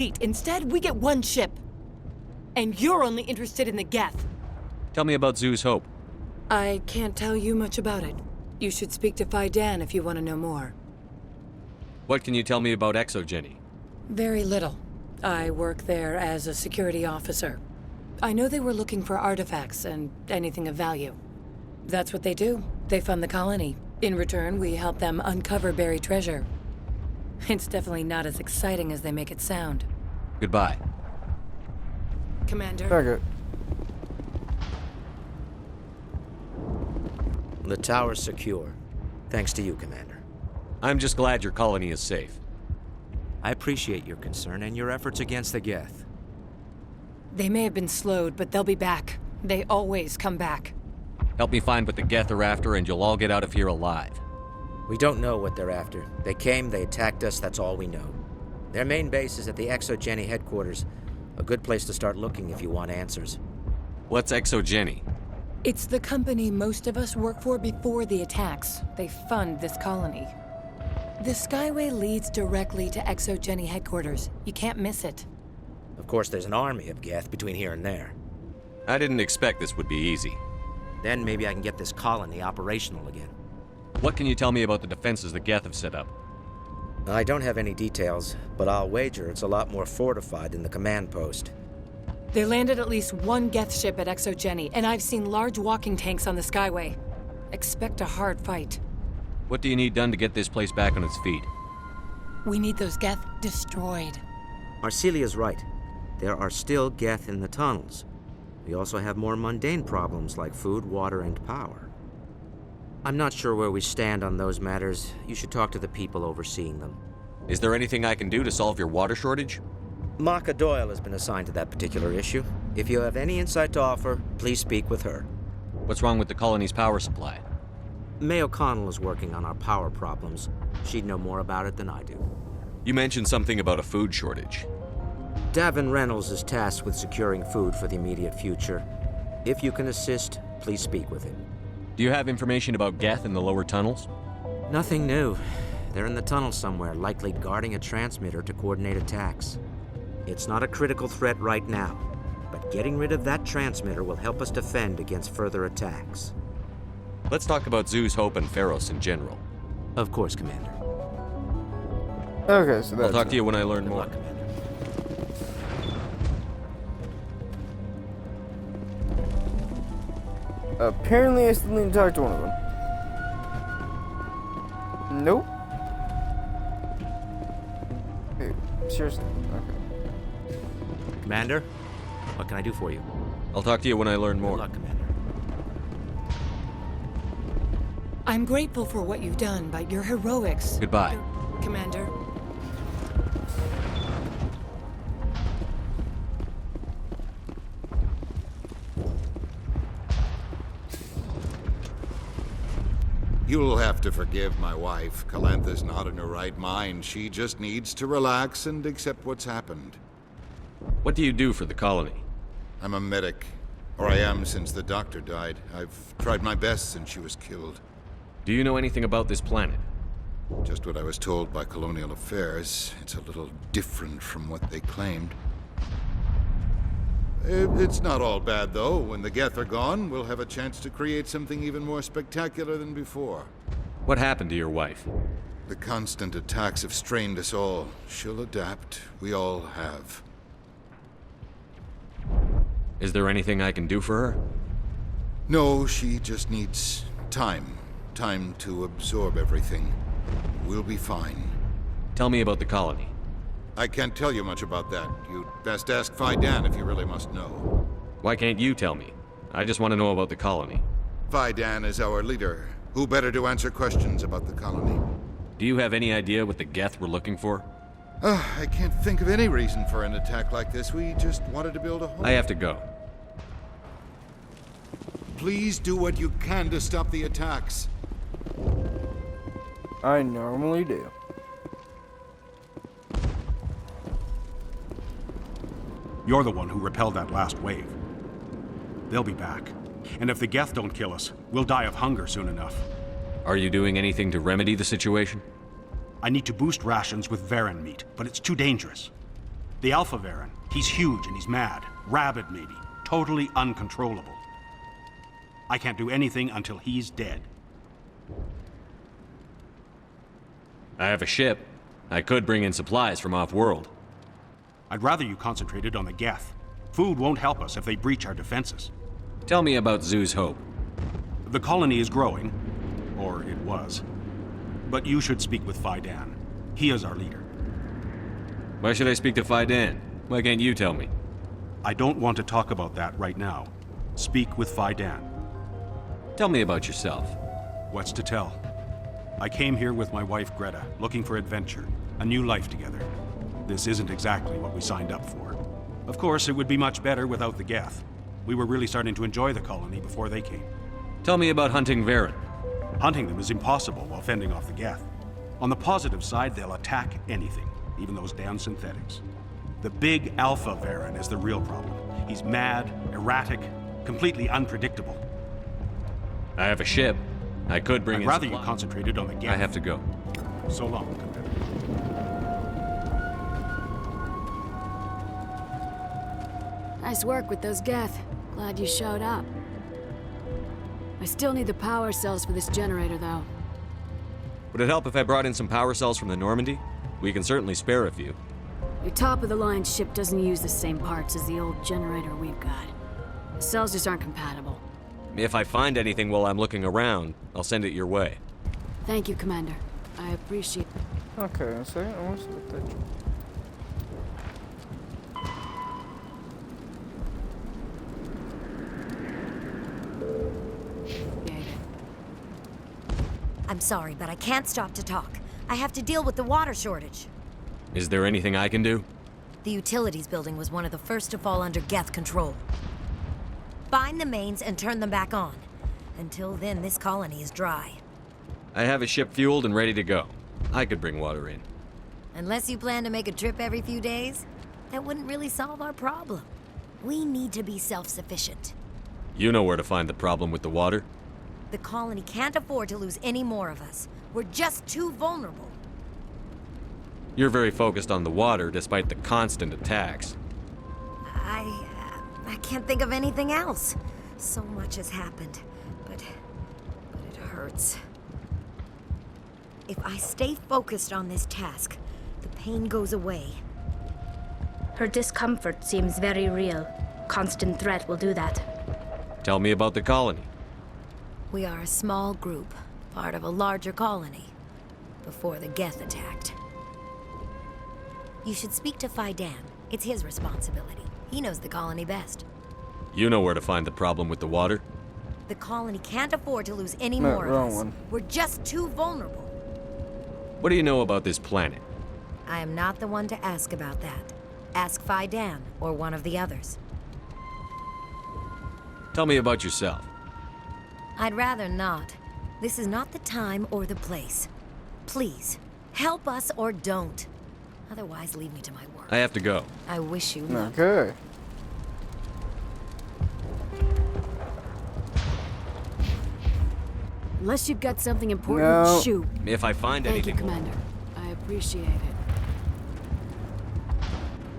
Instead, we get one ship. And you're only interested in the Geth. Tell me about Zhu's Hope. I can't tell you much about it. You should speak to Phi Dan if you want to know more. What can you tell me about Exogeny? Very little. I work there as a security officer. I know they were looking for artifacts and anything of value. That's what they do. They fund the colony. In return, we help them uncover buried treasure. It's definitely not as exciting as they make it sound. Goodbye. Commander. Okay. The tower's secure. Thanks to you, Commander. I'm just glad your colony is safe. I appreciate your concern and your efforts against the Geth. They may have been slowed, but they'll be back. They always come back. Help me find what the Geth are after, and you'll all get out of here alive. We don't know what they're after. They came, they attacked us, that's all we know. Their main base is at the Exogeny headquarters. A good place to start looking if you want answers. What's Exogeny? It's the company most of us work for before the attacks. They fund this colony. The Skyway leads directly to Exogeny headquarters. You can't miss it. Of course, there's an army of Geth between here and there. I didn't expect this would be easy. Then maybe I can get this colony operational again. What can you tell me about the defenses the Geth have set up? I don't have any details, but I'll wager it's a lot more fortified than the command post. They landed at least one Geth ship at Exogeny, and I've seen large walking tanks on the Skyway. Expect a hard fight. What do you need done to get this place back on its feet? We need those Geth destroyed. Arcelia's right. There are still Geth in the tunnels. We also have more mundane problems like food, water, and power. I'm not sure where we stand on those matters. You should talk to the people overseeing them. Is there anything I can do to solve your water shortage? Maka Doyle has been assigned to that particular issue. If you have any insight to offer, please speak with her. What's wrong with the colony's power supply? May O'Connell is working on our power problems. She'd know more about it than I do. You mentioned something about a food shortage. Davin Reynolds is tasked with securing food for the immediate future. If you can assist, please speak with him. Do you have information about Geth in the lower tunnels? Nothing new. They're in the tunnel somewhere, likely guarding a transmitter to coordinate attacks. It's not a critical threat right now, but getting rid of that transmitter will help us defend against further attacks. Let's talk about Zhu's Hope and Pharos in general. Of course, Commander. Okay, so that's I'll talk it. to you when I learn Good more. luck, Commander. Apparently, I still need to talk to one of them. Nope. Hey, seriously? Okay. Commander, what can I do for you? I'll talk to you when I learn more. Good luck, Commander. I'm grateful for what you've done, but your heroics... Goodbye. Commander. You'll have to forgive my wife. Calantha's not in her right mind. She just needs to relax and accept what's happened. What do you do for the colony? I'm a medic. Or I am since the doctor died. I've tried my best since she was killed. Do you know anything about this planet? Just what I was told by Colonial Affairs. It's a little different from what they claimed. It's not all bad, though. When the Geth are gone, we'll have a chance to create something even more spectacular than before. What happened to your wife? The constant attacks have strained us all. She'll adapt. We all have. Is there anything I can do for her? No, she just needs time. Time to absorb everything. We'll be fine. Tell me about the colony. I can't tell you much about that. You'd best ask Phi Dan if you really must know. Why can't you tell me? I just want to know about the colony. Phi Dan is our leader. Who better to answer questions about the colony? Do you have any idea what the Geth were looking for? I can't think of any reason for an attack like this. We just wanted to build a home. I have to go. Please do what you can to stop the attacks. I normally do. You're the one who repelled that last wave. They'll be back. And if the Geth don't kill us, we'll die of hunger soon enough. Are you doing anything to remedy the situation? I need to boost rations with Varen meat, but it's too dangerous. The Alpha Varen, he's huge and he's mad. Rabid, maybe. Totally uncontrollable. I can't do anything until he's dead. I have a ship. I could bring in supplies from off-world. I'd rather you concentrated on the Geth. Food won't help us if they breach our defenses. Tell me about Zoo's Hope. The colony is growing. Or it was. But you should speak with Faidan. He is our leader. Why should I speak to Faidan? Why can't you tell me? I don't want to talk about that right now. Speak with Faidan. Tell me about yourself. What's to tell? I came here with my wife Greta, looking for adventure, a new life together. This isn't exactly what we signed up for. Of course, it would be much better without the Geth. We were really starting to enjoy the colony before they came. Tell me about hunting Varen. Hunting them is impossible while fending off the Geth. On the positive side, they'll attack anything, even those damn synthetics. The big Alpha Varen is the real problem. He's mad, erratic, completely unpredictable. I have a ship. I could bring I'd in rather you supplies. concentrated on the Geth. I have to go. So long, Commander. Nice work with those Geth. Glad you showed up. I still need the power cells for this generator, though. Would it help if I brought in some power cells from the Normandy? We can certainly spare a few. Your top-of-the-line ship doesn't use the same parts as the old generator we've got. The cells just aren't compatible. If I find anything while I'm looking around, I'll send it your way. Thank you, Commander. I appreciate... Okay, so I want to look at that. I'm sorry, but I can't stop to talk. I have to deal with the water shortage. Is there anything I can do? The utilities building was one of the first to fall under Geth control. Find the mains and turn them back on. Until then, this colony is dry. I have a ship fueled and ready to go. I could bring water in. Unless you plan to make a trip every few days, that wouldn't really solve our problem. We need to be self-sufficient. You know where to find the problem with the water? The colony can't afford to lose any more of us. We're just too vulnerable. You're very focused on the water despite the constant attacks. I can't think of anything else. So much has happened, but it hurts. If I stay focused on this task, the pain goes away. Her discomfort seems very real. Constant threat will do that. Tell me about the colony. We are a small group, part of a larger colony, before the Geth attacked. You should speak to Faidan. It's his responsibility. He knows the colony best. You know where to find the problem with the water? The colony can't afford to lose any No, more of wrong us. one. We're just too vulnerable. What do you know about this planet? I am not the one to ask about that. Ask Faidan or one of the others. Tell me about yourself. I'd rather not. This is not the time or the place. Please, help us or don't. Otherwise, leave me to my work. I have to go. I wish you luck. Okay. Unless you've got something important, No. shoot. If I find Thank you, anything... Commander. I appreciate it.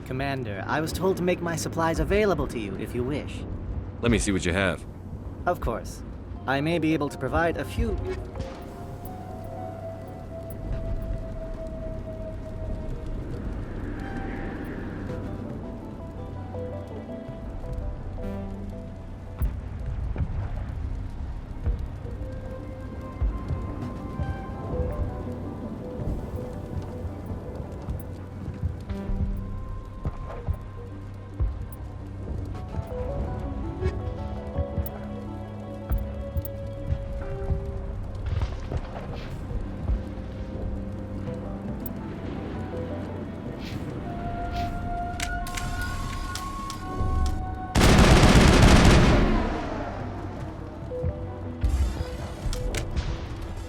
Commander, I was told to make my supplies available to you if you wish. Let me see what you have. Of course. I may be able to provide a few...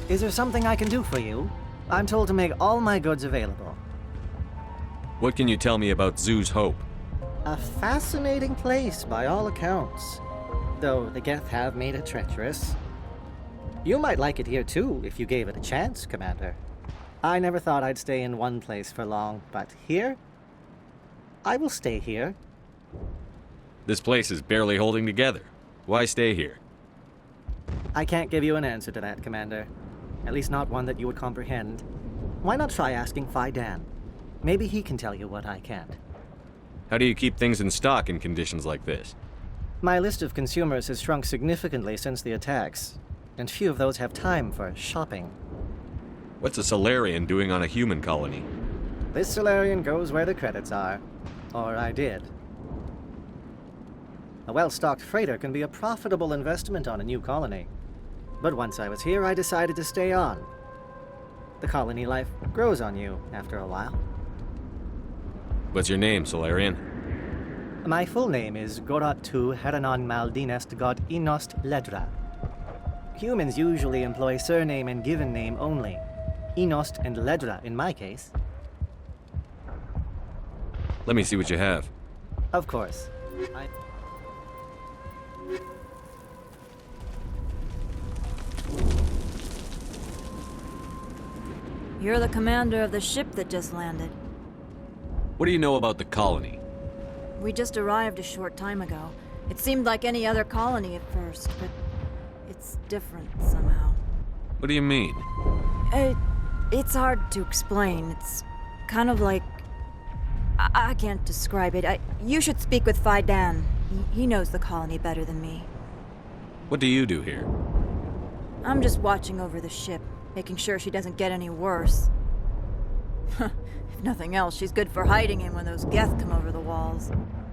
Is there something I can do for you? I'm told to make all my goods available. What can you tell me about Zoo's Hope? A fascinating place, by all accounts. Though the Geth have made it treacherous. You might like it here too, if you gave it a chance, Commander. I never thought I'd stay in one place for long, but here? I will stay here. This place is barely holding together. Why stay here? I can't give you an answer to that, Commander. At least not one that you would comprehend. Why not try asking Phi Dan? Maybe he can tell you what I can't. How do you keep things in stock in conditions like this? My list of consumers has shrunk significantly since the attacks, and few of those have time for shopping. What's a Solarian doing on a human colony? This Solarian goes where the credits are. Or I did. A well-stocked freighter can be a profitable investment on a new colony. But once I was here, I decided to stay on. The colony life grows on you after a while. What's your name, Solarian? My full name is Goratu Heranon Maldinest God Inost Ledra. Humans usually employ surname and given name only. Inost and Ledra in my case. Let me see what you have. Of course. You're the commander of the ship that just landed. What do you know about the colony? We just arrived a short time ago. It seemed like any other colony at first, but it's different somehow. What do you mean? It's hard to explain. It's kind of like... I can't describe it. You should speak with Phi Dan. He knows the colony better than me. What do you do here? I'm just watching over the ship, making sure she doesn't get any worse. If nothing else, she's good for hiding in when those Geth come over the walls.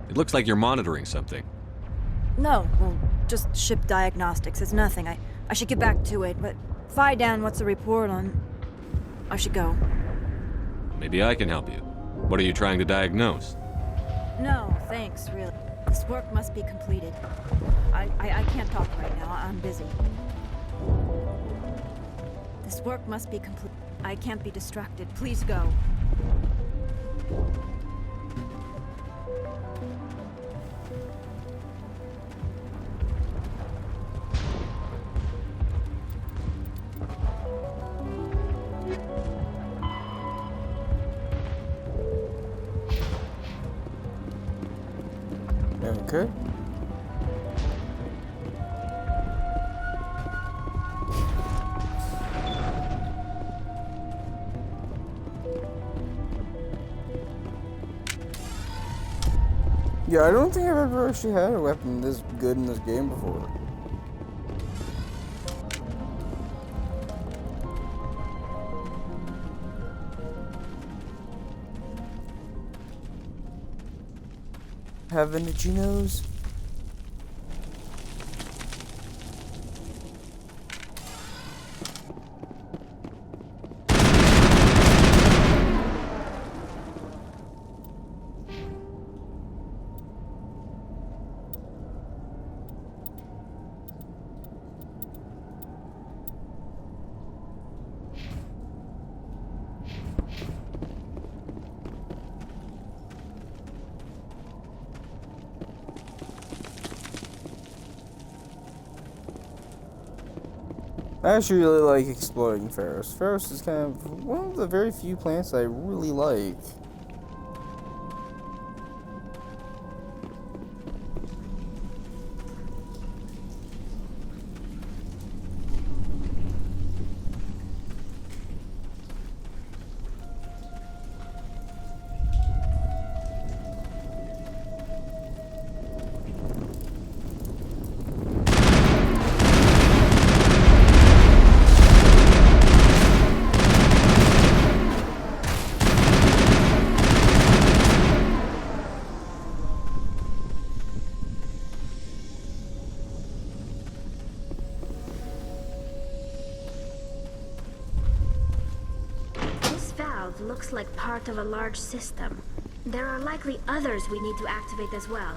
It looks like you're monitoring something. No, well, just ship diagnostics. It's nothing. I should get back to it, but Phi Dan wants a report on... I should go. Maybe I can help you. What are you trying to diagnose? No, thanks, really. This work must be completed. I can't talk right now. I'm busy. This work must be complete. I can't be distracted. Please go. Okay. Yeah, I don't think I've ever actually had a weapon this good in this game before. Have any Chinos? I actually really like exploring Pharos. Pharos is kind of one of the very few plants I really like. Looks like part of a large system. There are likely others we need to activate as well.